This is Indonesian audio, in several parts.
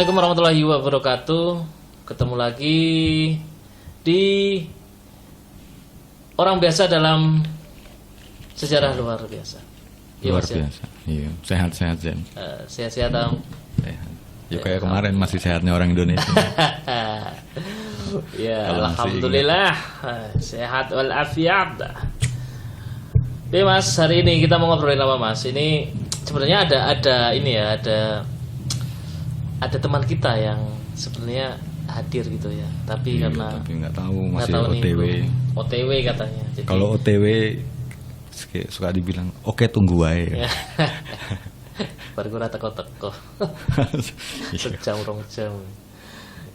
Assalamualaikum warahmatullahi wabarakatuh. Ketemu lagi di Orang Biasa dalam Sejarah Luar Biasa. Luar biasa. Iya, sehat-sehat Zen. Sehat-sehat Om. Sehat. Ya kayak kemarin masih sehatnya orang Indonesia. Ya, alhamdulillah sehat walafiat. Oke Mas, hari ini kita mau ngobrolin apa Mas? Ini sebenarnya ada ini ya, ada teman kita yang sebenarnya hadir gitu ya, tapi Iya, karena tapi nggak tahu masih nggak tahu nih, OTW. belum OTW katanya. Jadi, Kalau OTW suka dibilang oke tunggu wae. baru gue teko-teko Iya. sejam 2 jam.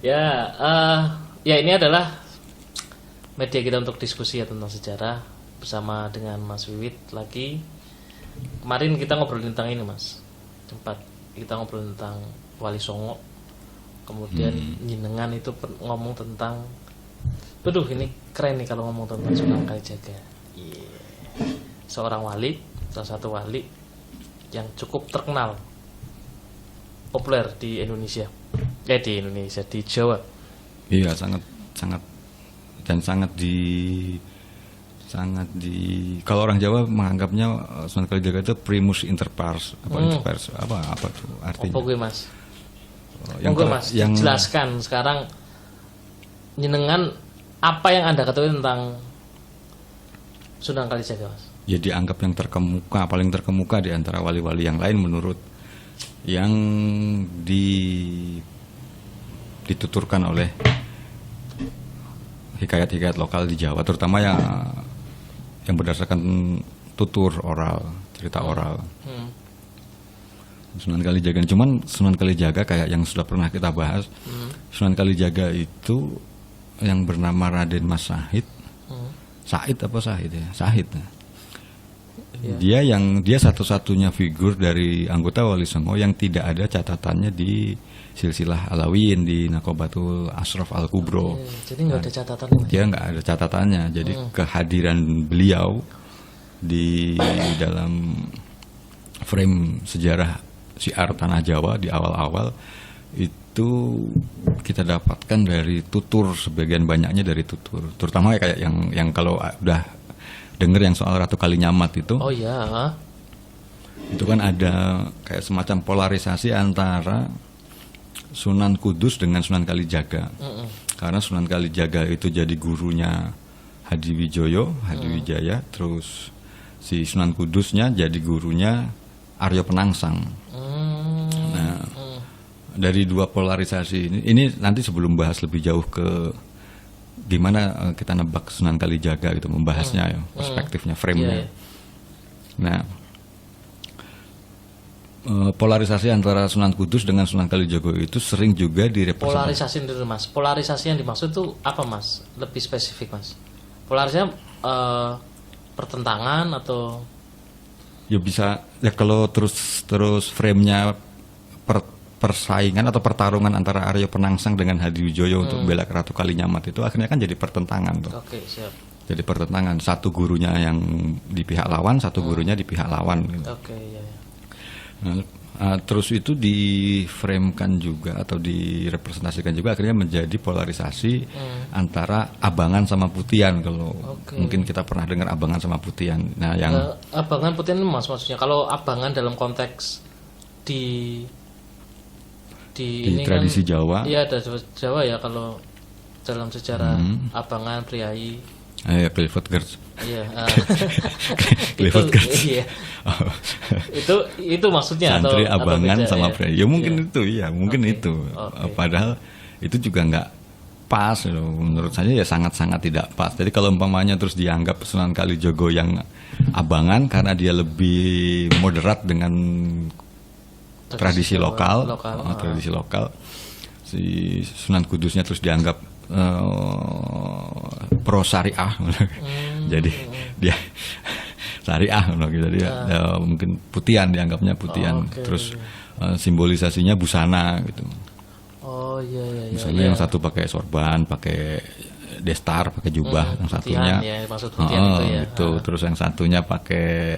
Ya, ya ini adalah media kita untuk diskusi ya tentang sejarah bersama dengan Mas Wiwit lagi. Kemarin kita ngobrolin tentang ini Mas, sempat kita ngobrolin tentang Wali Songo, kemudian Jenengan itu ngomong tentang, aduh ini keren nih kalau ngomong tentang Sunan Kalijaga. Seorang wali, salah satu wali yang cukup terkenal, populer di Indonesia, di Jawa. Iya, sangat kalau orang Jawa menganggapnya Sunan Kalijaga itu primus inter pares. Apa tuh artinya? Apa gue Mas? Yang Monggo Mas, dijelaskan sekarang Jenengan apa yang Anda ketahui tentang Sunan Kalijaga Mas? Ya dianggap yang paling terkemuka di antara wali-wali yang lain menurut yang dituturkan oleh hikayat-hikayat lokal di Jawa, terutama yang berdasarkan tutur oral, cerita oral. Sunan Kalijaga. Cuman Sunan Kalijaga kayak yang sudah pernah kita bahas, Sunan Kalijaga itu yang bernama Raden Mas Sahid. Sahid apa Sahid ya? Sahid. Ya. Dia satu-satunya figur dari anggota Wali Songo yang tidak ada catatannya di silsilah Alawiyin di Nakobatul Ashraf Al-Kubro. Jadi nggak ada catatan Mas? Dia nggak ada catatannya. Jadi kehadiran beliau di dalam frame sejarah syiar Tanah Jawa di awal-awal itu kita dapatkan dari tutur, sebagian banyaknya dari tutur. Terutama kayak yang kalau udah dengar yang soal Ratu Kalinyamat itu. Oh ya. Itu kan ada kayak semacam polarisasi antara Sunan Kudus dengan Sunan Kalijaga. Karena Sunan Kalijaga itu jadi gurunya Hadiwijaya, terus si Sunan Kudusnya jadi gurunya Aryo Penangsang. Nah, dari dua polarisasi ini nanti sebelum bahas lebih jauh ke gimana kita nebak Sunan Kalijaga gitu, membahasnya ya, perspektifnya, frame-nya. Nah, polarisasi antara Sunan Kudus dengan Sunan Kalijaga itu sering juga direpresentasikan. Polarisasi dulu Mas. Polarisasi yang dimaksud itu apa Mas? Lebih spesifik Mas. Polarisasinya pertentangan atau? Ya bisa ya kalau terus frame-nya persaingan atau pertarungan antara Aryo Penangsang dengan Hadiwijaya untuk bela Ratu Kalinyamat itu akhirnya kan jadi pertentangan tuh. Oke, siap. Jadi pertentangan, satu gurunya yang di pihak lawan, satu gurunya di pihak lawan gitu. Oke, iya. Nah, terus itu di-framekan juga atau direpresentasikan juga akhirnya menjadi polarisasi antara Abangan sama Putian. Kalau mungkin kita pernah dengar Abangan sama Putian. Nah, yang Abangan Putian itu Mas maksudnya. Kalau Abangan dalam konteks di ini tradisi kan, Jawa. Iya, ada Jawa ya kalau dalam sejarah Abangan Priai. Clifford Geertz. Iya. Clifford Geertz. Iya. Itu maksudnya Santri atau Abangan beda, sama ya? Priai. Ya mungkin itu, ya mungkin itu. Padahal itu juga nggak pas loh. Menurut saya ya sangat-sangat tidak pas. Jadi kalau umpamanya terus dianggap Sunan Kalijaga yang Abangan karena dia lebih moderat dengan tradisi lokal, tradisi lokal. Si Sunan Kudusnya terus dianggap pro syariah, jadi dia syariah, jadi mungkin Putian dianggapnya Putian, terus simbolisasinya busana gitu. Oh iya. Misalnya yang satu pakai sorban, pakai destar, pakai jubah, yang satunya Putian, ya, maksud Putian itu ya. Terus yang satunya pakai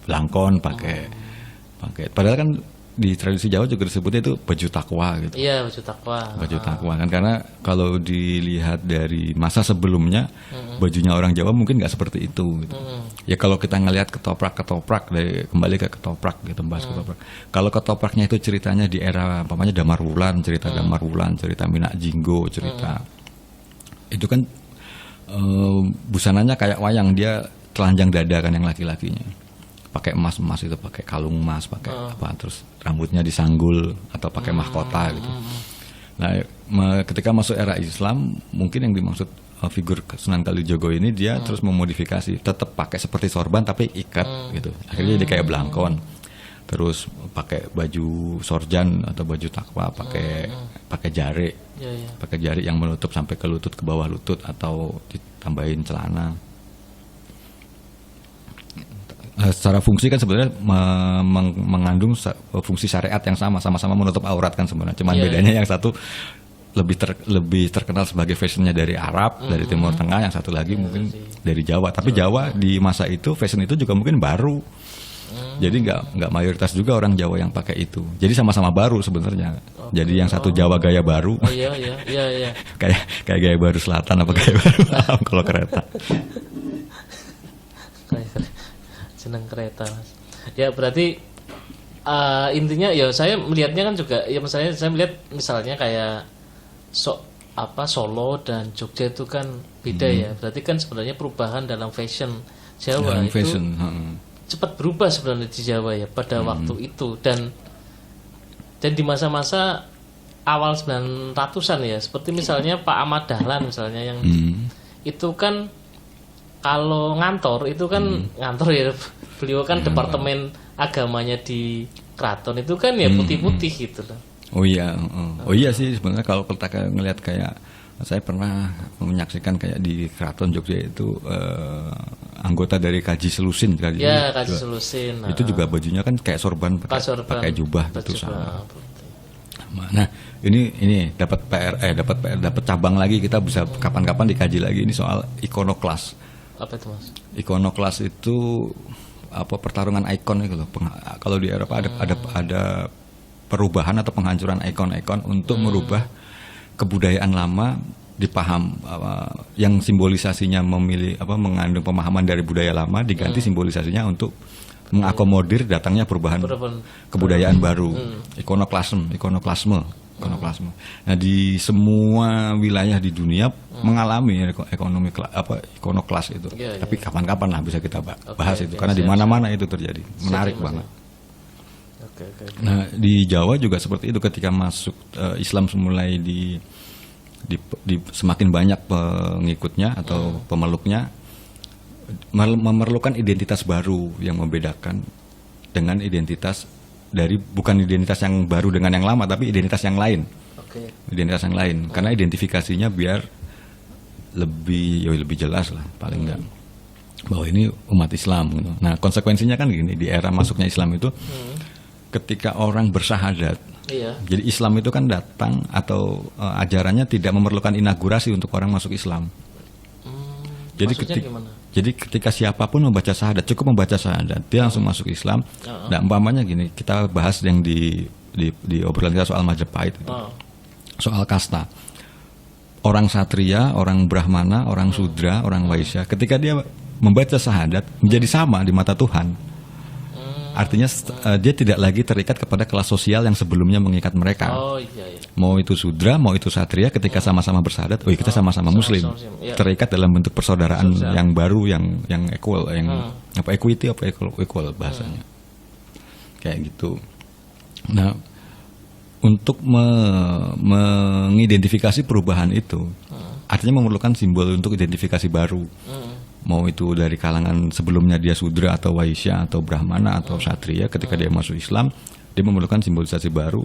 belangkon, pakai padahal kan di tradisi Jawa juga disebutnya itu baju takwa gitu. Iya, baju takwa. Baju takwa kan, karena kalau dilihat dari masa sebelumnya bajunya orang Jawa mungkin nggak seperti itu gitu. Ya kalau kita ngelihat ketoprak dari kembali ke ketoprak gitu, bahas ketoprak. Kalau ketopraknya itu ceritanya di era umpamanya Damar Wulan, cerita Damar Wulan, cerita Minak Jinggo, cerita itu kan busananya kayak wayang, dia telanjang dada kan yang laki-lakinya. Pakai emas itu, pakai kalung emas, pakai apa, terus rambutnya disanggul atau pakai mahkota gitu. Nah, ketika masuk era Islam, mungkin yang dimaksud figur Sunan Kalijogo ini dia terus memodifikasi, tetap pakai seperti sorban tapi ikat gitu. Akhirnya dia kayak belangkon. Terus pakai baju sorjan atau baju takwa, pakai jari. Pakai jari yang menutup sampai ke lutut, ke bawah lutut, atau ditambahin celana. Secara fungsi kan sebenarnya mengandung fungsi syariat yang sama-sama menutup aurat kan sebenarnya. Cuman bedanya yang satu lebih terkenal sebagai fashionnya dari Arab, dari Timur Tengah, yang satu lagi mungkin dari Jawa. Tapi Jawa di masa itu fashion itu juga mungkin baru. Jadi nggak mayoritas juga orang Jawa yang pakai itu. Jadi sama-sama baru sebenarnya. Jadi yang satu Jawa gaya baru. Iya. kayak gaya baru selatan apa gaya baru kalau kereta. Senang kereta, Mas. Ya berarti intinya ya saya melihatnya kan juga ya, misalnya saya melihat misalnya kayak Solo dan Jogja itu kan beda ya. Berarti kan sebenarnya perubahan dalam fashion Jawa itu cepat berubah sebenarnya di Jawa ya pada waktu itu, dan di masa-masa awal 900-an ya, seperti misalnya Pak Ahmad Dahlan misalnya yang itu kan kalau ngantor itu kan ngantor ya, beliau kan departemen agamanya di keraton itu kan ya putih-putih gitu loh. Oh iya sih sebenarnya kalau kita ngelihat kayak saya pernah menyaksikan kayak di keraton Jogja itu anggota dari Kaji Selusin Kaji Selusin. Itu juga bajunya kan kayak sorban pakai jubah gitu sama. Nah, ini dapat cabang lagi, kita bisa kapan-kapan dikaji lagi ini soal ikonoklas. Apa itu, Mas? Ikonoklas itu apa, pertarungan ikon itu loh. Kalau di Eropa ada perubahan atau penghancuran ikon-ikon untuk merubah kebudayaan lama dipaham yang simbolisasinya mengandung pemahaman dari budaya lama diganti simbolisasinya untuk mengakomodir datangnya perubahan kebudayaan baru. Ikonoklasme. Nah, di semua wilayah di dunia mengalami ikonoklas itu. Tapi kapan-kapan lah bisa kita bahas itu karena di mana-mana itu terjadi. Menarik banget. Nah, di Jawa juga seperti itu, ketika masuk Islam mulai di semakin banyak pengikutnya atau pemeluknya, memerlukan identitas baru yang membedakan dengan identitas dari, bukan identitas yang baru dengan yang lama, tapi identitas yang lain. Identitas yang lain, karena identifikasinya biar lebih jelas lah paling enggak bahwa ini umat Islam gitu. Nah, konsekuensinya kan gini, di era masuknya Islam itu ketika orang bersyahadat, jadi Islam itu kan datang atau ajarannya tidak memerlukan inaugurasi untuk orang masuk Islam. Jadi ketika siapapun membaca syahadat, cukup membaca syahadat, dia langsung masuk Islam. Nah, umpamanya gini, kita bahas yang di obrolan kita soal Majapahit, soal kasta. Orang Satria, orang Brahmana, orang Sudra, orang Waisya, ketika dia membaca syahadat menjadi sama di mata Tuhan. Artinya dia tidak lagi terikat kepada kelas sosial yang sebelumnya mengikat mereka. Mau itu Sudra, mau itu Satria, ketika sama-sama bersyahadat, kita sama-sama Muslim. Terikat dalam bentuk persaudaraan yang baru, yang equal, yang equity, equal bahasanya. Kayak gitu. Nah, untuk mengidentifikasi perubahan itu, artinya memerlukan simbol untuk identifikasi baru. Mau itu dari kalangan sebelumnya dia Sudra atau Waisya atau Brahmana atau Satria, ketika dia masuk Islam, dia memerlukan simbolisasi baru.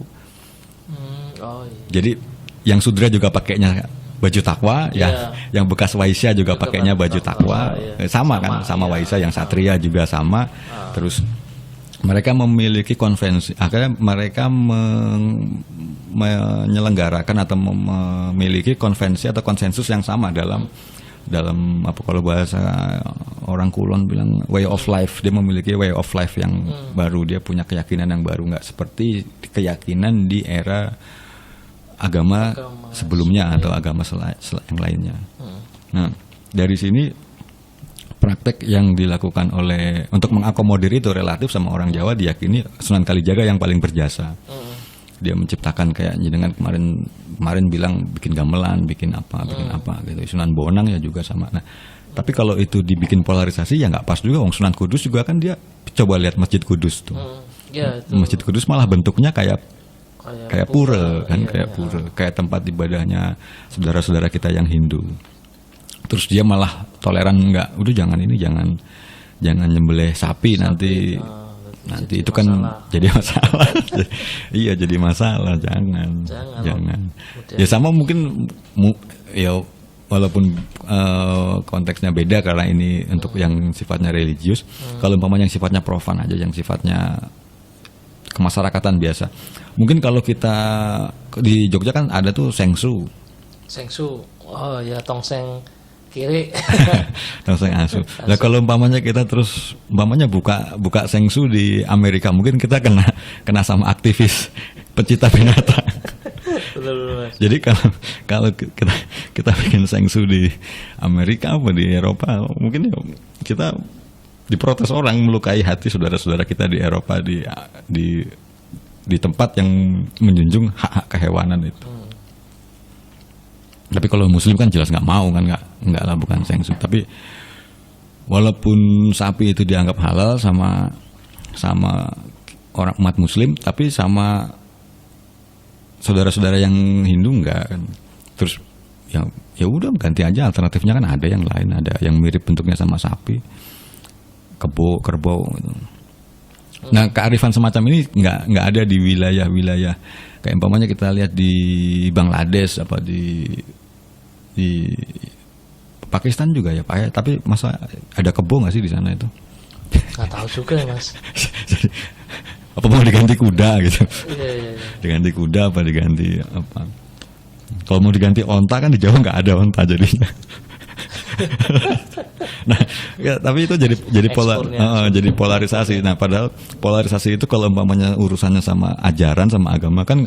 Jadi yang Sudra juga pakainya baju takwa, yang bekas Waisya juga pakainya baju takwa, sama kan, sama Waisya. Yang Satria juga sama. Terus mereka memiliki konvensi, akhirnya mereka menyelenggarakan atau memiliki konvensi atau konsensus yang sama dalam dalam apa kalau bahasa orang Kulon bilang way of life, dia memiliki way of life yang baru, dia punya keyakinan yang baru, nggak seperti keyakinan di era agama sebelumnya atau agama yang lainnya. Nah, dari sini praktek yang dilakukan oleh untuk mengakomodir itu relatif sama orang Jawa diyakini Sunan Kalijaga yang paling berjasa. Dia menciptakan kayak dengan kemarin bilang bikin gamelan, bikin apa gitu. Sunan Bonang ya juga sama. Nah, tapi kalau itu dibikin polarisasi ya nggak pas juga. Wong Sunan Kudus juga kan dia coba lihat Masjid Kudus tuh. Ya, Masjid Kudus malah bentuknya kayak pura kan, iya, kayak pura, kayak tempat ibadahnya saudara-saudara kita yang Hindu. Terus dia malah toleran, nggak, udah jangan nyembelih sapi nanti itu kan masalah. Jadi masalah. Iya, jadi masalah, jangan. Ya sama mungkin ya walaupun konteksnya beda karena ini untuk yang sifatnya religius. Kalau umpamanya yang sifatnya profan aja, yang sifatnya kemasyarakatan biasa. Mungkin kalau kita di Jogja kan ada tuh sengsu. Oh ya, tongseng kiri. Tongseng asu. Nah kalau umpamanya kita terus buka sengsu di Amerika, mungkin kita kena sama aktivis pecinta binatang. Jadi kalau kita bikin sengsu di Amerika apa di Eropa, mungkin kita diprotes orang, melukai hati saudara-saudara kita di Eropa di tempat yang menjunjung hak-hak kehewanan itu. Tapi kalau Muslim kan jelas nggak mau kan, nggak lah, bukan sengsu. Tapi walaupun sapi itu dianggap halal sama orang umat Muslim, tapi sama saudara-saudara yang Hindu nggak kan. Terus ya udah ganti aja, alternatifnya kan ada yang lain, ada yang mirip bentuknya sama sapi, kerbau gitu. Nah, kearifan semacam ini nggak ada di wilayah-wilayah kayak umpamanya kita lihat di Bangladesh apa di Pakistan juga ya Pak ya. Tapi masa ada kebo nggak sih di sana itu? Nggak tahu juga Mas. Apa mau diganti kuda gitu? Iya. Diganti kuda apa diganti apa? Kalau mau diganti onta kan di Jawa nggak ada onta jadinya. Nah, ya, tapi itu jadi polarisasi. Nah, padahal polarisasi itu kalau umpamanya urusannya sama ajaran sama agama kan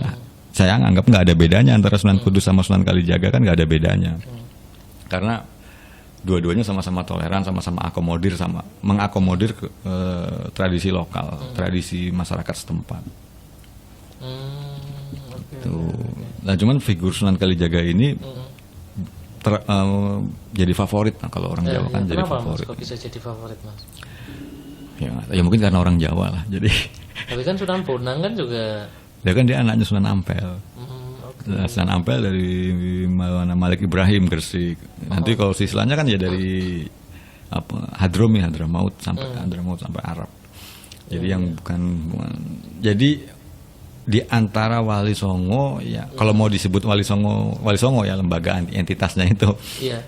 saya anggap nggak ada bedanya antara Sunan Kudus sama Sunan Kalijaga, kan nggak ada bedanya. Karena dua-duanya sama-sama toleran, sama-sama mengakomodir tradisi lokal, tradisi masyarakat setempat. Tuh. Nah, cuman figur Sunan Kalijaga ini jadi favorit. Nah, kalau orang Jawa kan jadi favorit. Kenapa Mas kok bisa jadi favorit Mas? Ya mungkin karena orang Jawa lah. Jadi. Tapi kan Sunan Bonang kan juga. Ya kan dia anaknya Sunan Ampel. Nah, Sunan Ampel dari Malik Ibrahim Gresik. Nanti kalau silsilahnya kan ya dari Hadramaut sampai Arab. Jadi yang bukan. Jadi di antara Wali Songo ya, kalau mau disebut Wali Songo ya lembaga entitasnya itu. Iya.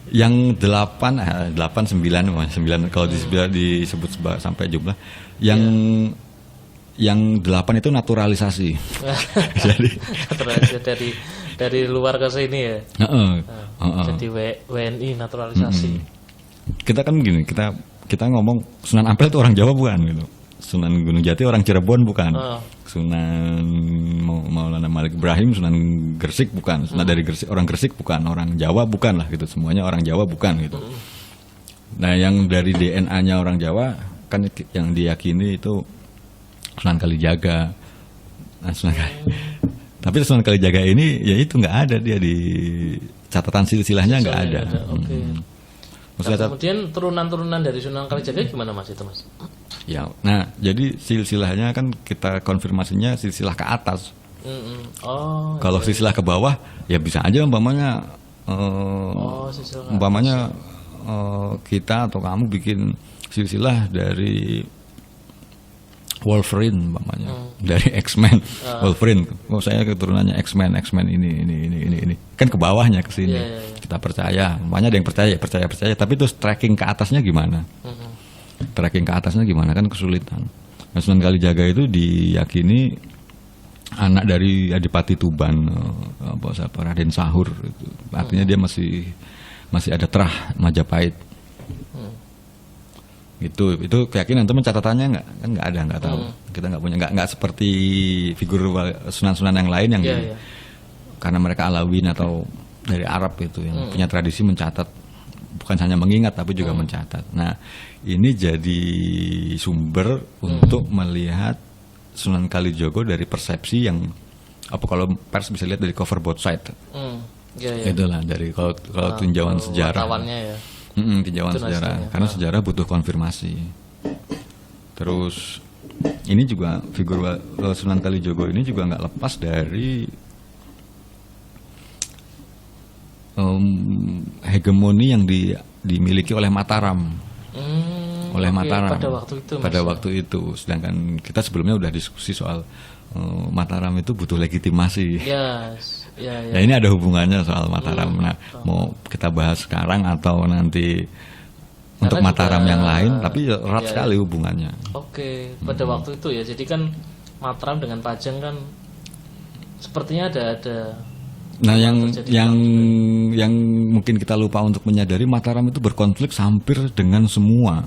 Yang 9 kalau disebut sampai jumlah. Yang 8 itu naturalisasi. Jadi dari luar ke sini ya. Jadi WNI naturalisasi. Kita kan gini, kita ngomong Sunan Ampel itu orang Jawa bukan gitu. Sunan Gunung Jati orang Cirebon bukan. Sunan Maulana Malik Ibrahim Sunan Gresik bukan. Sunan dari Gresik, orang Gresik bukan, orang Jawa bukan lah gitu. Semuanya orang Jawa bukan gitu. Nah, yang dari DNA-nya orang Jawa kan yang diyakini itu Sunan Kalijaga. Nah, tapi Sunan Kalijaga ini ya itu nggak ada, dia di catatan silsilahnya nggak ada. Nah, kemudian turunan-turunan dari Sunan Kalijaga gimana Mas itu Mas? Ya, nah jadi silsilahnya kan kita konfirmasinya silsilah ke atas. Kalau silsilah ke bawah ya bisa aja umpamanya kita atau kamu bikin silsilah dari Wolverine umpamanya, dari X-Men. Wolverine, saya keturunannya X-Men ini kan ke bawahnya ke sini. Kita percaya, umpamanya ada yang percaya, tapi terus tracking ke atasnya gimana? Tracking ke atasnya gimana kan kesulitan. Nah, Sunan Kalijaga itu diyakini anak dari Adipati Tuban, Raden Sahur. Artinya dia masih masih ada terah Majapahit. Itu keyakinan, teman catatannya nggak ada, nggak tahu. Kita nggak punya, nggak seperti figur sunan-sunan yang lain yang karena mereka Alawin atau dari Arab itu yang punya tradisi mencatat, bukan hanya mengingat tapi juga mencatat. Nah, ini jadi sumber untuk melihat Sunan Kalijogo dari persepsi yang apa, kalau pers bisa lihat dari cover both side. Itulah dari kalau tinjauan sejarah. Ya. Tinjauan sejarah, karena sejarah butuh konfirmasi. Terus ini juga figur Sunan Kalijogo ini juga nggak lepas dari hegemoni yang dimiliki oleh Mataram. Mataram pada waktu itu. Sedangkan kita sebelumnya udah diskusi soal Mataram itu butuh legitimasi. Nah, ini ada hubungannya soal Mataram. Nah, mau kita bahas sekarang atau nanti untuk Mataram yang lain, tapi erat sekali hubungannya. Pada waktu itu ya. Jadi kan Mataram dengan Pajang kan sepertinya ada. Nah, yang mungkin kita lupa untuk menyadari, Mataram itu berkonflik hampir dengan semua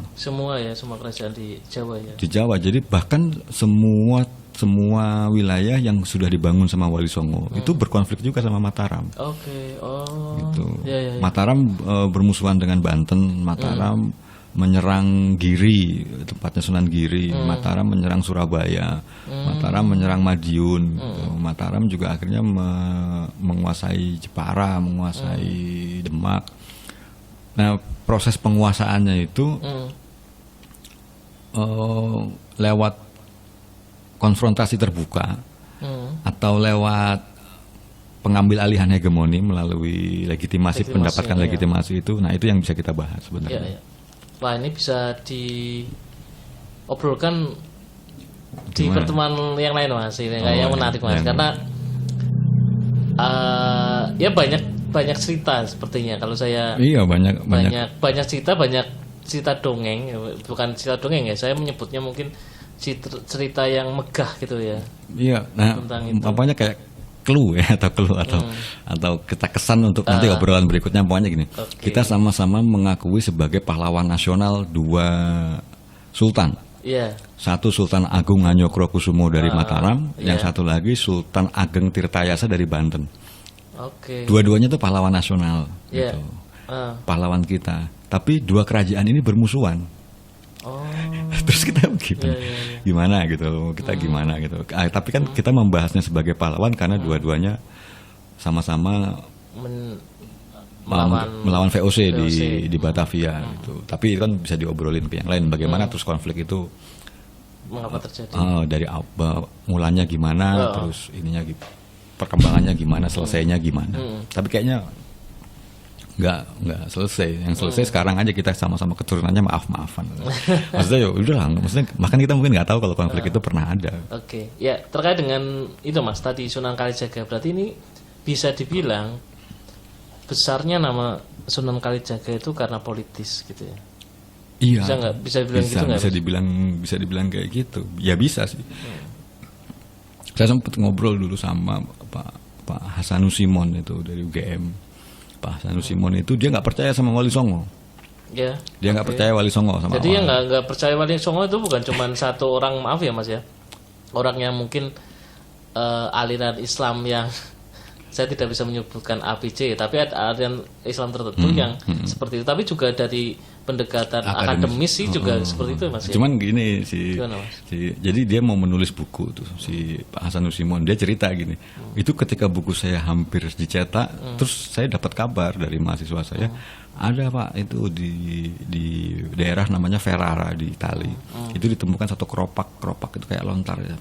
kerajaan di Jawa ya. Di Jawa, jadi bahkan semua wilayah yang sudah dibangun sama Wali Songo itu berkonflik juga sama Mataram. Gitu. Mataram bermusuhan dengan Banten. Mataram menyerang Giri, tempatnya Sunan Giri. Mataram menyerang Surabaya. Mataram menyerang Madiun. Gitu. Mataram juga akhirnya menguasai Jepara, menguasai Demak. Nah, proses penguasaannya itu lewat konfrontasi terbuka atau lewat pengambil alihan hegemoni melalui legitimasi mendapatkan legitimasi itu. Nah, itu yang bisa kita bahas sebenarnya. Wah, ini bisa diobrolkan di pertemuan yang lain, Mas. Ini yang menarik, Mas, karena ya banyak cerita sepertinya. Kalau saya banyak cerita dongeng, bukan cerita dongeng ya. Saya menyebutnya mungkin cerita yang megah gitu ya. Iya. Nah, apanya kayak clue ya, atau kita kesan untuk nanti obrolan berikutnya. Pokoknya gini, kita sama-sama mengakui sebagai pahlawan nasional dua sultan. Satu Sultan Agung Hanyokrokusumo dari Mataram, yang satu lagi Sultan Ageng Tirtayasa dari Banten. Dua-duanya itu pahlawan nasional, gitu. Pahlawan kita. Tapi dua kerajaan ini bermusuhan. Terus kita gimana gitu, gimana gitu. Tapi kan kita membahasnya sebagai pahlawan karena dua-duanya sama-sama melawan VOC di Batavia gitu. Tapi itu kan bisa diobrolin ke yang lain. Bagaimana terus konflik itu mengapa terjadi? Dari mulanya gimana, terus ininya perkembangannya gimana, selesainya gimana. Tapi kayaknya nggak selesai. Yang selesai sekarang aja kita sama-sama keturunannya maaf-maafan. Maksudnya ya udahlah, maksudnya bahkan kita mungkin nggak tahu kalau konflik itu pernah ada. Ya, terkait dengan itu, Mas, tadi Sunan Kalijaga, berarti ini bisa dibilang besarnya nama Sunan Kalijaga itu karena politis gitu ya. Iya. Bisa dibilang gitu nggak? Bisa dibilang kayak gitu. Ya bisa sih. Saya sempat ngobrol dulu sama Pak Hasanus Simon itu dari UGM. Pak Hasanus Simon itu dia nggak percaya sama Wali Songo. Dia nggak percaya Wali Songo sama. Jadi yang nggak percaya Wali Songo itu bukan cuma satu orang, maaf ya, Mas ya. Orang yang mungkin aliran Islam yang saya tidak bisa menyebutkan ABC, tapi ada aliran Islam tertentu yang seperti itu. Tapi juga dari pendekatan akademis sih juga seperti itu, Mas. Cuman gini jadi dia mau menulis buku tuh si Pak Hasanus Simon, dia cerita gini. Itu ketika buku saya hampir dicetak, terus saya dapat kabar dari mahasiswa saya, ada Pak itu di daerah namanya Ferrara di Itali. Itu ditemukan satu keropak itu kayak lontar ya,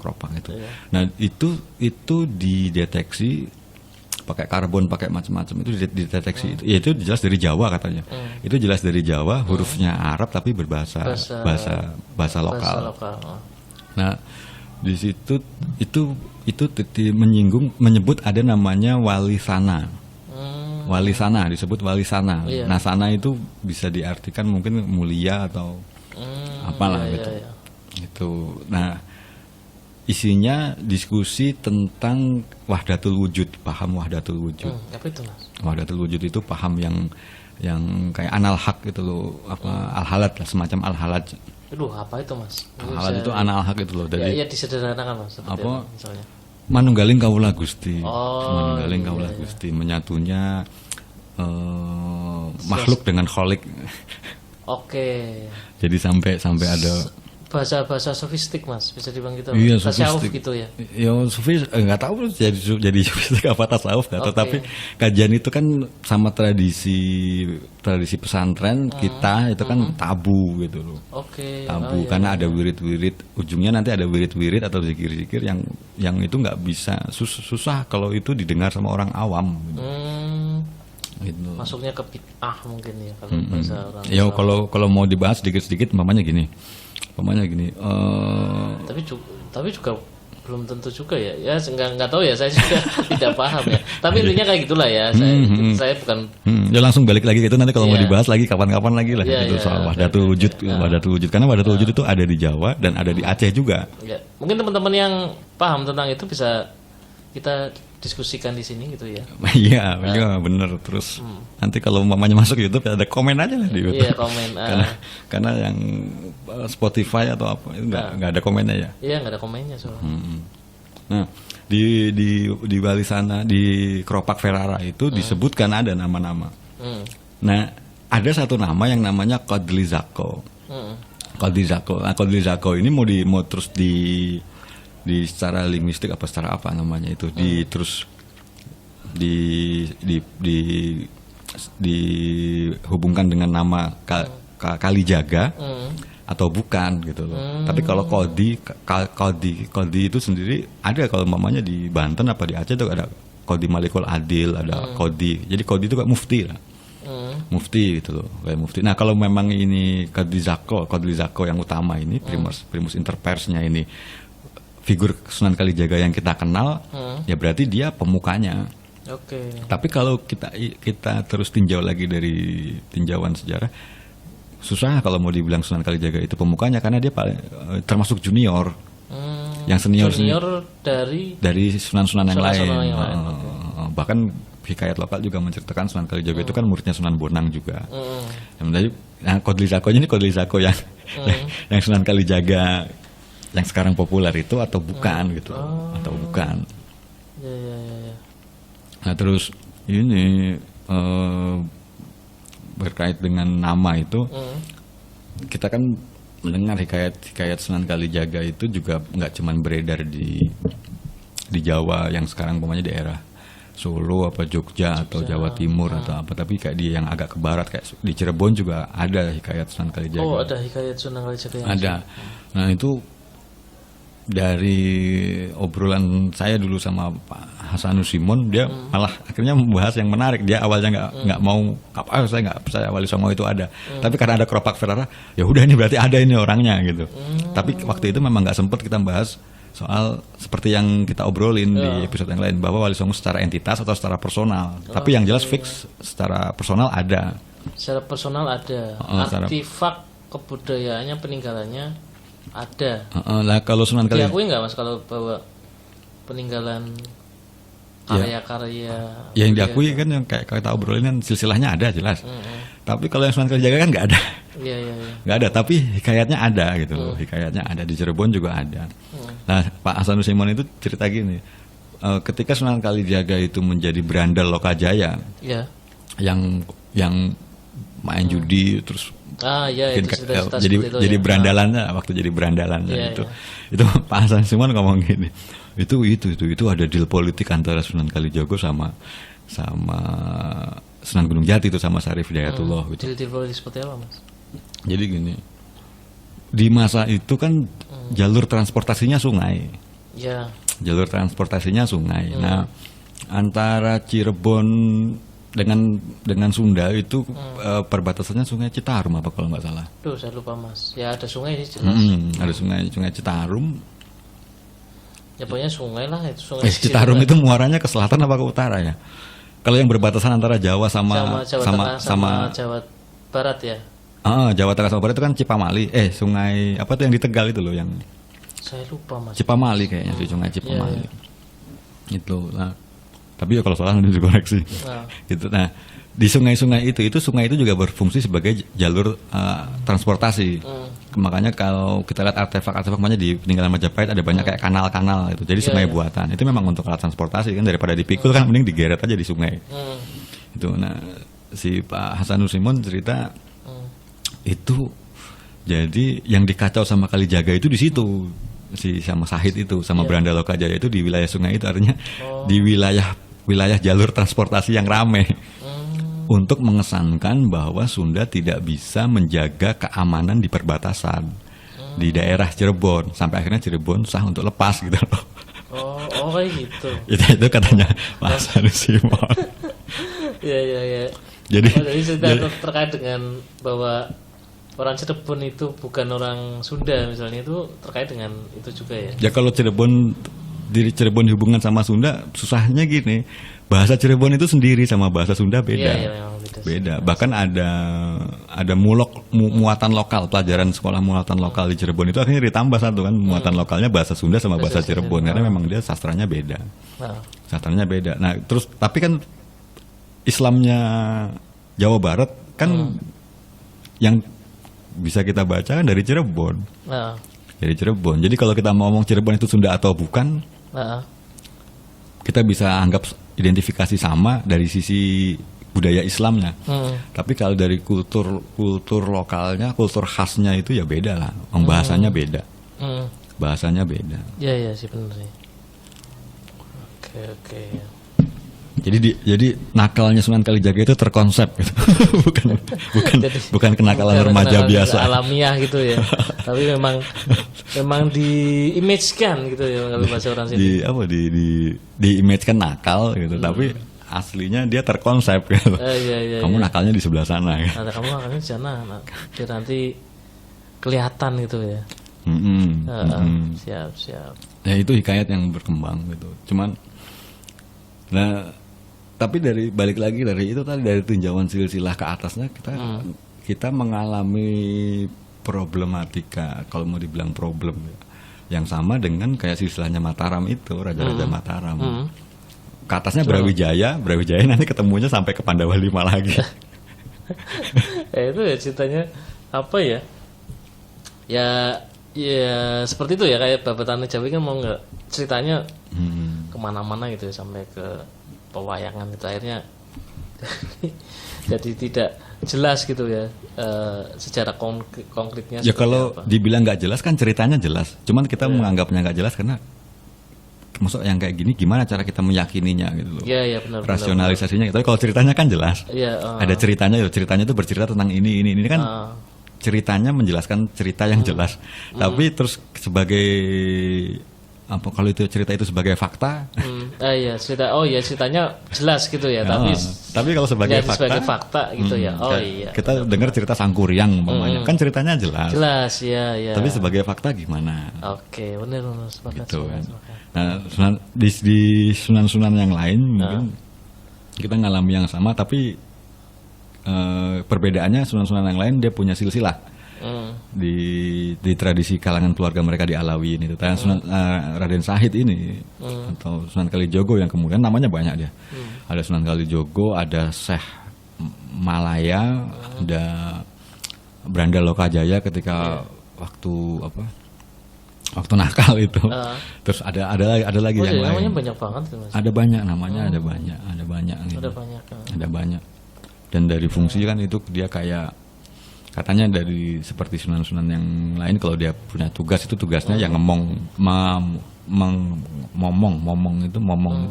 keropak itu. Nah, itu dideteksi pakai karbon, pakai macam-macam, itu dideteksi. Itu jelas dari Jawa katanya. Itu jelas dari Jawa, hurufnya Arab tapi berbahasa bahasa lokal. Nah, di situ itu menyebut ada namanya Wali Sana. Wali Sana disebut Wali Sana. Nah, Sana itu bisa diartikan mungkin mulia atau apalah gitu. Itu. Nah, isinya diskusi tentang wahdatul wujud, paham wahdatul wujud. Apa itu Mas? Wahdatul wujud itu paham yang kayak anal haq gitu loh, apa al-halat lah, semacam al-halat. Aduh, apa itu Mas? Al-halat itu anal haq itu loh. Dari ya disederhanakan Mas, seperti apa? Misalnya. Manunggaling kaulah Gusti. Oh, Manunggaling kaulah Gusti, menyatunya makhluk dengan kholik. Oke. Jadi sampai ada Bahasa sofistik Mas, bisa dibilang gitu. iya, Tasawuf sofistik gitu ya. Ya sufi nggak tahu jadi sofistik apa tasawuf nggak tahu. Oke. Tapi kajian itu kan sama tradisi pesantren kita itu kan tabu gitu loh. Oke. Tabu karena ada wirid-wirid, ujungnya nanti ada wirid-wirid atau zikir-zikir yang itu nggak bisa, susah kalau itu didengar sama orang awam gitu. Gitu. Masuknya ke bid'ah mungkin ya kalau bahasa orang. Ya kalau mau dibahas sedikit-sedikit mamanya gini. Tapi juga belum tentu juga ya. Ya nggak tahu ya, saya juga tidak paham ya. Tapi intinya kayak gitulah ya. Saya bukan. Ya langsung balik lagi gitu nanti kalau mau dibahas lagi kapan-kapan lagi lah gitu soal wahdatul wujud, wahdatul wujud karena wahdatul wujud itu ada di Jawa dan ada di Aceh juga. Ya, mungkin teman-teman yang paham tentang itu bisa kita diskusikan di sini gitu ya. Iya, bener. Terus nanti kalau mamanya masuk YouTube ada komen aja lah di YouTube. Iya, komen. Karena yang Spotify atau apa itu nggak ada komennya ya. Iya, nggak ada komennya soalnya. Nah, di Bali sana di Keropak Ferrara itu disebutkan ada nama-nama. Nah, ada satu nama yang namanya Qadli Zako. Qadli Zako. Nah, Qadli Zako ini mau terus di secara linguistik apa secara apa namanya itu terus dihubungkan dengan nama Kalijaga atau bukan gitu loh. Tapi kalau Qadi itu sendiri ada kalau mamanya di Banten apa di Aceh itu ada Qadi Malikul Adil, ada Qadi. Jadi Qadi itu kayak mufti lah. Mufti gitu loh, kayak mufti. Nah, kalau memang ini Qadli Zako yang utama ini primus inter pares-nya ini figur Sunan Kalijaga yang kita kenal, ya berarti dia pemukanya. Oke. Tapi kalau kita terus tinjau lagi dari tinjauan sejarah, susah kalau mau dibilang Sunan Kalijaga itu pemukanya karena dia termasuk junior. Yang senior dari sunan-sunan yang lain. Bahkan hikayat lokal juga menceritakan Sunan Kalijaga itu kan muridnya Sunan Bonang juga. Nah, Qadli Zako ini Qadli Zako yang Sunan Kalijaga yang sekarang populer itu atau bukan gitu, atau bukan. Ya. Nah, terus ini berkait dengan nama itu, kita kan mendengar hikayat Sunan Kalijaga itu juga nggak cuman beredar di Jawa yang sekarang umpamanya daerah Solo apa Jogja atau Jawa Timur atau apa, tapi kayak di yang agak ke barat kayak di Cirebon juga ada hikayat Sunan Kalijaga. Oh, ada hikayat Sunan Kalijaga yang ada. Nah, itu dari obrolan saya dulu sama Pak Hasanus Simon, dia malah akhirnya membahas yang menarik. Dia awalnya nggak mau, saya nggak percaya Wali Songo itu ada. Tapi karena ada Keropak Ferrara, ya udah ini berarti ada ini orangnya gitu. Tapi waktu itu memang nggak sempat kita bahas soal seperti yang kita obrolin di episode yang lain, bahwa Wali Songo secara entitas atau secara personal. Tapi yang jelas fix secara personal ada. Secara personal ada. Artifak kebudayaannya, peninggalannya ada. Lah kalau Sunan Kalijaga diakui nggak Mas kalau bahwa peninggalan karya-karya yang diakui kan yang kayak kita obrolin kan silsilahnya ada jelas. Tapi kalau yang Sunan Kalijaga kan nggak ada. Iya. Nggak ada, tapi hikayatnya ada gitu loh. Hikayatnya ada, di Cirebon juga ada. Nah, Pak Hasanus Simon itu cerita gini, ketika Sunan Kalijaga itu menjadi berandal Lokajaya, yang main judi terus jadi berandalannya, waktu jadi berandalannya itu Pak Hasan Simon ngomong gini, itu ada deal politik antara Sunan Kalijaga sama Sunan Gunung Jati itu sama Syarif Hidayatullah gitu. Deal politik seperti apa Mas? Jadi gini, di masa itu kan jalur transportasinya sungai. Ya. Jalur transportasinya sungai. Nah, antara Cirebon dengan Sunda itu perbatasannya Sungai Citarum apa kalau nggak salah. Duh, saya lupa Mas. Ya ada sungai sih jelas. Ada sungai Citarum. Ya pokoknya sungai lah itu sungai. Citarum itu muaranya ke selatan apa ke utara ya? Kalau yang berbatasan antara Jawa sama Jawa Barat ya. Jawa Tengah sama Barat itu kan Cipamali. Sungai apa tuh yang di Tegal itu loh yang Saya lupa Mas. Cipamali kayaknya di Sungai Cipamali. Itu. Nah, tapi ya kalau salah nanti dikoreksi. Gitu. Nah, di sungai-sungai itu sungai itu juga berfungsi sebagai jalur transportasi. Makanya kalau kita lihat artefak-artefak makanya di peninggalan Majapahit ada banyak kayak kanal-kanal itu. Jadi sungai buatan. Itu memang untuk alat transportasi kan, daripada dipikul kan mending digeret aja di sungai. Itu. Nah, si Pak Hasanur Simon cerita itu jadi yang dikacau sama Kalijaga itu di situ. Sama Sahid itu sama Beranda Lokajaya itu di wilayah sungai itu, artinya di wilayah jalur transportasi yang ramai. Untuk mengesankan bahwa Sunda tidak bisa menjaga keamanan di perbatasan di daerah Cirebon, sampai akhirnya Cirebon sah untuk lepas gitu loh. Oh kayak gitu. Itu katanya Mas Hasanur Simon. Iya. Jadi terkait dengan bahwa orang Cirebon itu bukan orang Sunda misalnya, itu terkait dengan itu juga ya. Ya kalau Cirebon hubungan sama Sunda susahnya gini. Bahasa Cirebon itu sendiri sama bahasa Sunda beda. Beda. Bahkan ada muatan lokal, pelajaran sekolah muatan lokal di Cirebon itu akhirnya ditambah satu kan, muatan lokalnya bahasa Sunda sama bahasa Cirebon karena memang dia sastranya beda. Sastranya beda. Nah, terus tapi kan Islamnya Jawa Barat kan yang bisa kita baca kan dari Cirebon. Dari Cirebon. Jadi kalau kita mau ngomong Cirebon itu Sunda atau bukan, kita bisa anggap identifikasi sama dari sisi budaya Islamnya. Tapi kalau dari kultur lokalnya, kultur khasnya itu ya beda lah. Bahasanya beda. Bahasanya beda. Iya sih benar sih. Oke. Jadi nakalnya Sunan Kalijaga itu terkonsep gitu. bukan kenakalan remaja biasa. Alamiah gitu ya. Tapi memang di-image-kan gitu ya kalau bahasa orang sini. Di-image-kan nakal gitu, tapi aslinya dia terkonsep gitu. Kamu nakalnya di sebelah sana gitu. Kamu nakalnya di sana. Biar nanti kelihatan gitu ya. Siap. Ya itu hikayat yang berkembang gitu. Cuman tapi balik lagi dari itu tadi, dari tinjauan silsilah ke atasnya kita mengalami problematika, kalau mau dibilang problem ya, yang sama dengan kayak silsilahnya Mataram itu, Raja-Raja Mataram. Ke atasnya Brawijaya nanti ketemunya sampai ke Pandawa 5 lagi. Itu ya ceritanya apa ya? Ya seperti itu ya, kayak Babat Tani Jawi kan mau nggak ceritanya kemana-mana gitu ya, sampai ke pewayangan itu akhirnya jadi tidak jelas gitu ya secara konkretnya. Ya kalau dibilang nggak jelas kan ceritanya jelas, cuman kita menganggapnya nggak jelas karena maksud yang kayak gini gimana cara kita meyakininya gitu loh. Iya benar. Rasionalisasinya. Tapi kalau ceritanya kan jelas. Ada ceritanya itu bercerita tentang ini kan. Ceritanya menjelaskan cerita yang jelas. Tapi terus sebagai kalau itu cerita itu sebagai fakta. Ceritanya jelas gitu ya. Tapi kalau sebagai fakta gitu ya. Kita dengar cerita Sangkuriang umpamanya. Kan ceritanya jelas. Jelas ya. Tapi sebagai fakta gimana? Oke, benar sepakat. Gitu kan. Nah, di sunan-sunan yang lain mungkin kita ngalami yang sama, tapi perbedaannya sunan-sunan yang lain dia punya silsilah. Di tradisi kalangan keluarga mereka di Alawi ini, Raden Sahid ini atau Sunan Kalijogo yang kemudian namanya banyak dia. Ada Sunan Kalijogo, ada Syekh Malaya, ada Beranda Lokajaya ketika waktu nakal itu. Terus ada lagi yang lain. Namanya banyak banget Mas. Ada banyak namanya, ada banyak gitu. Ada banyak. Dan dari fungsi kan itu dia kayak katanya dari seperti sunan-sunan yang lain, kalau dia punya tugas itu tugasnya yang momong itu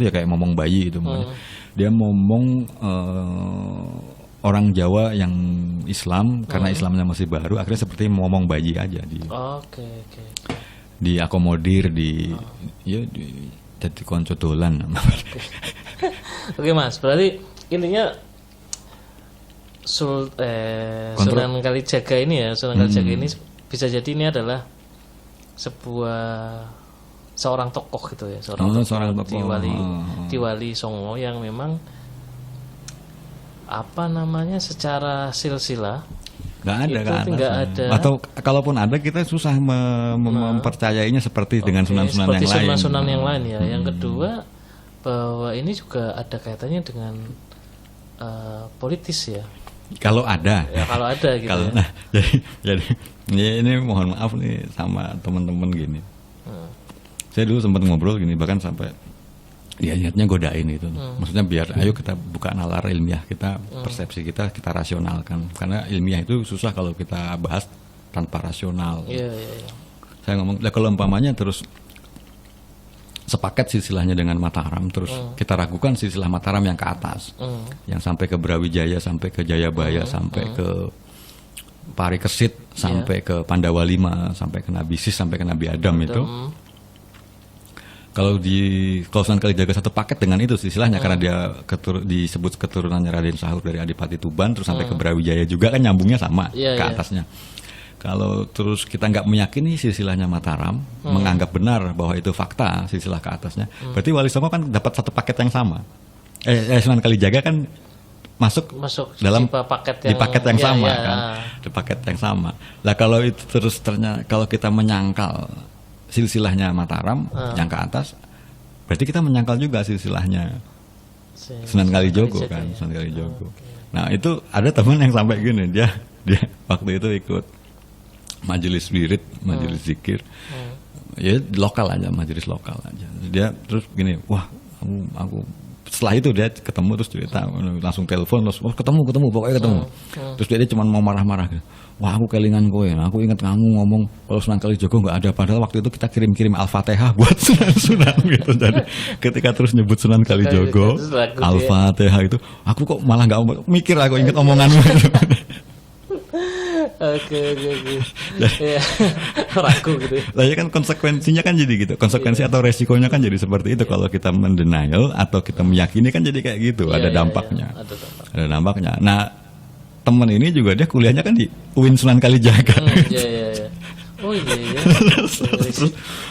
ya kayak momong bayi itu. Dia momong orang Jawa yang Islam karena Islamnya masih baru, akhirnya seperti momong bayi aja diakomodir jadi konco dolan. Oke Mas, berarti intinya Sunan Kalijaga ini ya, Sunan Kalijaga ini bisa jadi ini adalah seorang tokoh gitu ya, seorang tokoh di Wali Songo yang memang secara silsilah Nggak ada Itu ke atasnya. nggak ada. Atau kalaupun ada kita susah mempercayainya seperti dengan sunan-sunan seperti yang lain. sunan-sunan yang lain ya. Yang kedua bahwa ini juga ada kaitannya dengan politis ya. Kalau ada. Ya kalau ada gitu Kalau ya. nah, jadi ini mohon maaf nih sama teman-teman gini. Saya dulu sempat ngobrol gini, bahkan sampai ya niatnya godain itu. Maksudnya biar ayo kita buka nalar ilmiah kita, persepsi kita rasionalkan. Karena ilmiah itu susah kalau kita bahas tanpa rasional. Iya. Saya ngomong, kalau umpamanya terus sepaket silsilahnya dengan Mataram, terus kita ragukan silsilah Mataram yang ke atas, yang sampai ke Brawijaya, sampai ke Jayabaya, sampai ke Parikesit, sampai ke Pandawa V, sampai ke Nabi Sis, sampai ke Nabi Adam itu. Kalau Sunan Kalijaga satu paket dengan itu silsilahnya, karena dia disebut keturunannya Raden Sahur dari Adipati Tuban, terus sampai ke Brawijaya juga kan nyambungnya sama ke atasnya. Kalau terus kita nggak meyakini silsilahnya Mataram, menganggap benar bahwa itu fakta silsilah ke atasnya, berarti Wali Songo kan dapat satu paket yang sama. Sunan Kalijaga kan masuk dalam paket di paket yang sama kan, di paket yang sama. Lah kalau itu terus ternyata kalau kita menyangkal silsilahnya Mataram yang ke atas, berarti kita menyangkal juga silsilahnya Sunan Kalijogo kan, Sunan Kalijogo. Nah itu ada teman yang sampai gini, dia waktu itu ikut majelis wirid, majelis zikir, ya lokal aja, majelis lokal aja. Dia terus gini, wah aku setelah itu dia ketemu terus cerita, langsung telepon terus, ketemu pokoknya ketemu. Terus dia cuma mau marah-marah gitu. Wah aku kelingan kowe, aku ingat kamu ngomong kalau Sunan Kalijogo nggak ada, padahal waktu itu kita kirim Al-Fatihah buat Sunan gitu. Jadi ketika terus nyebut Sunan Kalijogo, Al-Fatihah itu, aku kok malah nggak mikir, aku ingat omonganmu itu. Oke. Ya, ragu gitu. Lah ya kan konsekuensinya kan jadi gitu. Konsekuensi atau resikonya kan jadi seperti itu kalau kita mendenial atau kita meyakini kan jadi kayak gitu. Ada dampaknya. Ada dampaknya. Nah, teman ini juga dia kuliahnya kan di UIN Sunan Kalijaga. Iya. Oh iya.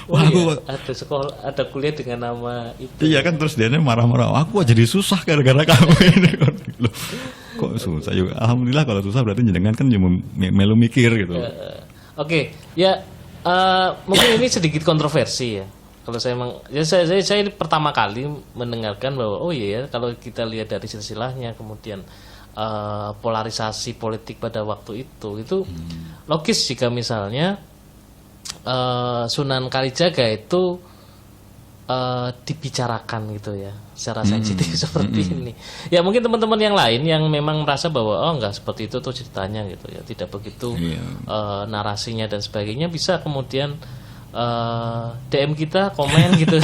Wah, aku ada sekolah, ada kuliah dengan nama itu. Iya kan, terus dia marah-marah. Aku jadi susah gara-gara kamu ini. Loh, kok susah juga? Alhamdulillah kalau susah berarti jenengan kan melu mikir gitu. Oke, ya mungkin ini sedikit kontroversi ya. Kalau saya ini pertama kali mendengarkan bahwa oh iya ya, kalau kita lihat dari silsilahnya kemudian polarisasi politik pada waktu itu logis jika misalnya Sunan Kalijaga itu dibicarakan gitu ya secara sensitif seperti ini. Ya mungkin teman-teman yang lain yang memang merasa bahwa oh enggak seperti itu tuh ceritanya gitu ya, tidak begitu narasinya dan sebagainya, bisa kemudian DM kita, komen gitu.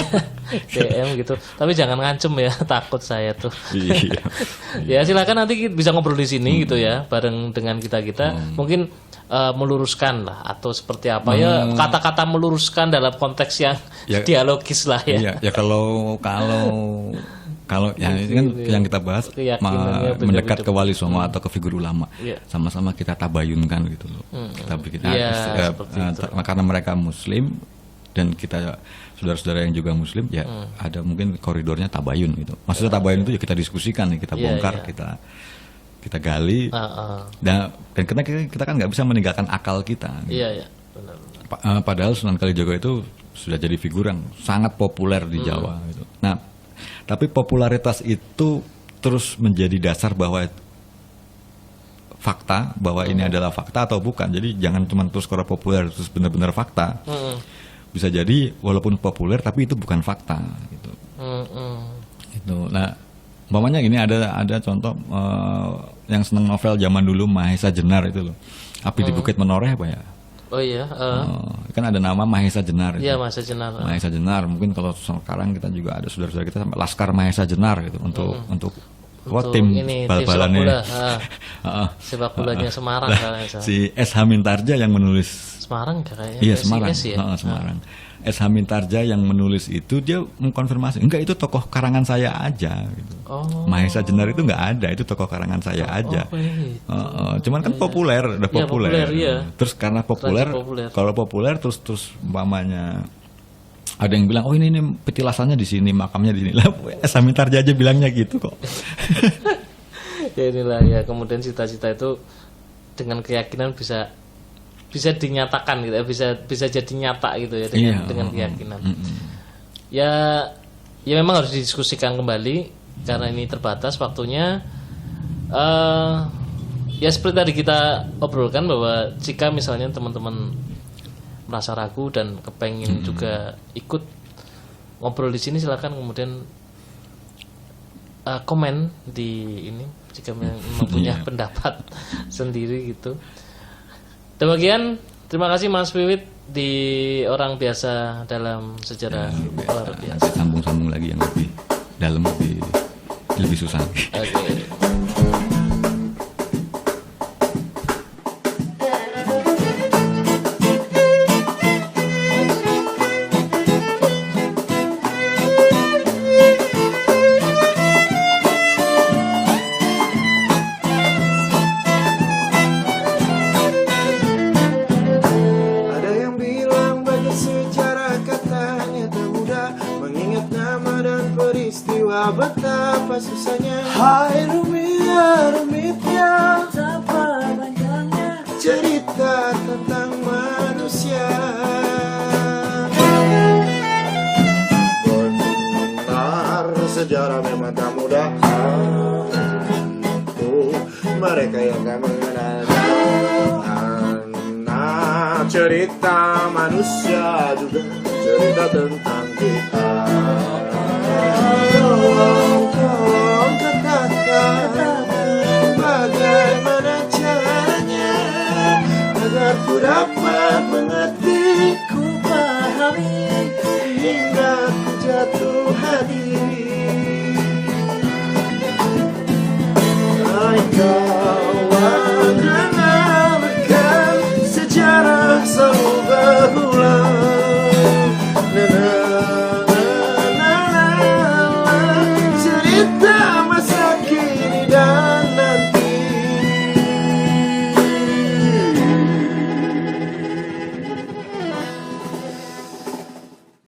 DM gitu. Tapi jangan ngancem ya, takut saya tuh. Ya silakan nanti kita bisa ngobrol di sini gitu ya, bareng dengan kita-kita. Mungkin meluruskan lah atau seperti apa ya, kata-kata meluruskan dalam konteks yang dialogis lah ya. Ya kalau ya ini kan yang kita bahas mendekat ke Wali Songo atau ke figur ulama, sama-sama kita tabayunkan gitu loh. Kita bikin karena mereka Muslim dan kita saudara-saudara yang juga Muslim, ya ada mungkin koridornya tabayun gitu. Maksudnya tabayun itu ya kita diskusikan, kita bongkar, kita gali, dan kita kan nggak bisa meninggalkan akal kita. Gitu. Iya, benar. Padahal Sunan Kalijaga itu sudah jadi figur yang sangat populer di Jawa. Gitu. Nah, tapi popularitas itu terus menjadi dasar bahwa fakta, bahwa ini adalah fakta atau bukan. Jadi jangan cuma terus karena populer terus benar-benar fakta. Bisa jadi walaupun populer tapi itu bukan fakta. Gitu. Itu. Nah. Umpamanya gini, ada contoh yang seneng novel zaman dulu, Mahesa Jenar itu loh. Api di Bukit Menoreh apa ya? Oh iya. Kan ada nama Mahesa Jenar. Iya, Mahesa Jenar. Mahesa Jenar. Mungkin kalau sekarang kita juga ada saudara-saudara kita Laskar Mahesa Jenar gitu untuk tim bal-balannya. Sepak bolanya Semarang kayaknya. Si S. Hamintarja yang menulis. Semarang kayaknya. Iya, Semarang. Semarang. S. Hamintarja yang menulis itu, dia mengkonfirmasi, enggak itu tokoh karangan saya aja gitu. Mahesa Jenar itu enggak ada, itu tokoh karangan saya aja. Cuman kan populer, udah populer. Terus karena populer, kalau populer terus umpamanya ada yang bilang, oh ini petilasannya di sini, makamnya di sini. Lah S. Hamintarja aja bilangnya gitu kok. Ya inilah ya, kemudian cita-cita itu dengan keyakinan bisa dinyatakan gitu ya, bisa jadi nyata gitu ya dengan keyakinan. Ya memang harus didiskusikan kembali karena ini terbatas waktunya. Ya seperti tadi kita obrolkan bahwa jika misalnya teman-teman merasa ragu dan kepengen juga ikut ngobrol di sini, silakan kemudian komen di ini jika memang punya pendapat sendiri gitu. Demikian, terima kasih Mas Wiwit di Orang Biasa dalam Sejarah Luar Biasa. Sambung-sambung lagi yang lebih dalam, lebih susah. Oke. Betapa susahnya, hai rumitnya, betapa panjangnya cerita tentang manusia. Benar, sejarah memang tak mudah. Mereka yang tak mengenalnya. Cerita manusia juga cerita tentang kita. Tolong katakan bagaimana caranya agar ku dapat mengerti, ku pahami hingga ku jatuh hati. Kawan, dengarkan sejarah selalu berulang. Cerita masa